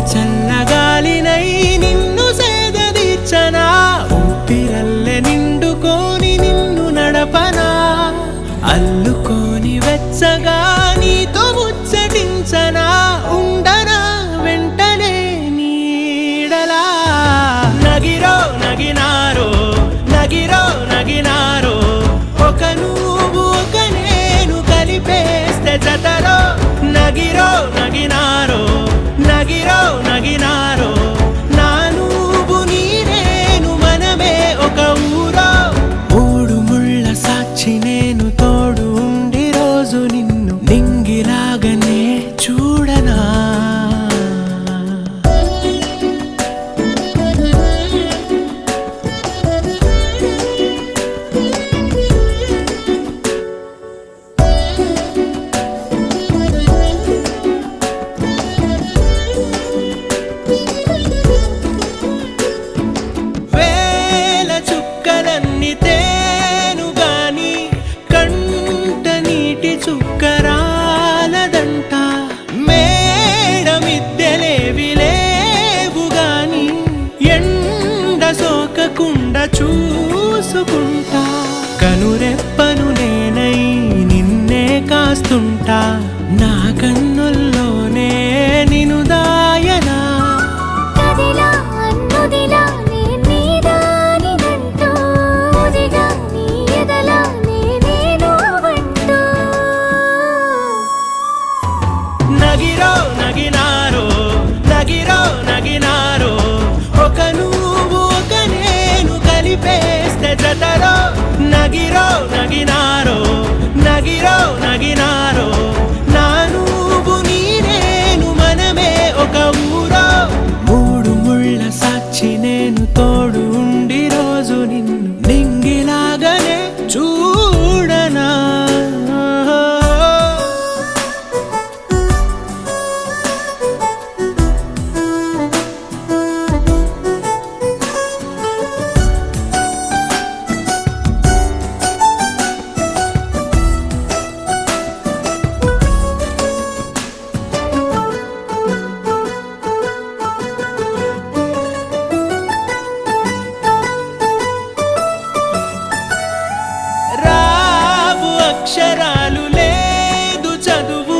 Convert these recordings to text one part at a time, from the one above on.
చల్లగాలినై నిన్ను సేదదీర్చనా ఊపిరల్లె నిండుకోని నిన్ను నడపనా అల్లుకోని వెచ్చగా నీతో ముచ్చటించనా ఉండనా వెంటనే నీడలా నగిరో నగినారో నగిరో నగినారో ఒక నువ్వు ఒక నేను కలిపేస్తే జతలో నగిరో నగినారో నగిరో నగినారో నా నువ్వు నీ నేను మనమే ఒక ఊరో మూడు ముళ్ళ సాక్షి నేను తోడు ఉండి రోజు నిన్ను నింగిలాగనే చూడనా చుక్కరాలదంట మేడమిద్దెలేవి లేవు గాని ఎండ సోకకుండా చూసుకుంటా కనురెప్పను నేనై నిన్నే కాస్తుంటా నా కన్నుల్లోనే నిను దాయనా నగిరో నగినారో నగిరో నగినారో ఒక నువ్వు ఒక నేను కలిపేస్తే జతలో నగిరో నగినారో నగిరో నగినారో నా నువ్వు నీ నేను మనమే ఒక ఊరో మూడు ముళ్ళ సాక్షి నేను తోడు ఉండి రోజు నిన్ను నింగిలాగనే చూడనా అక్షరాలు లేదు చదువు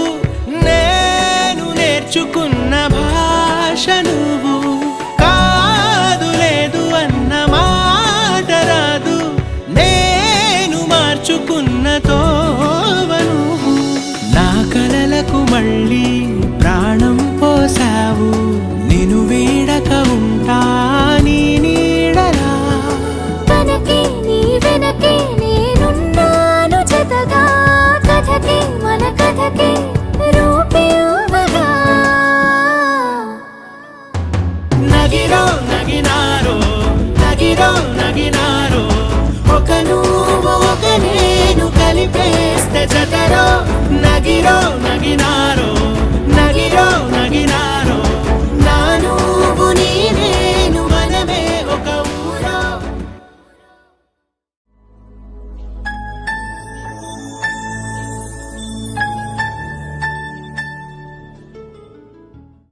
నేను నేర్చుకున్న భాష నువ్వు కాదు లేదు అన్న మాట రాదు నేను మార్చుకున్న తోవ నువ్వు నా కలలకు మళ్ళీ ప్రాణం పోసావు నిన్ను వీడక ఉంటా నీ నీడలా నగిరో నగినారో నగిరో నగినారో ఒక నువ్వు ఒక నేను కలిపేస్తే జతలో నగిరో నగినారో నగిరో నగినారో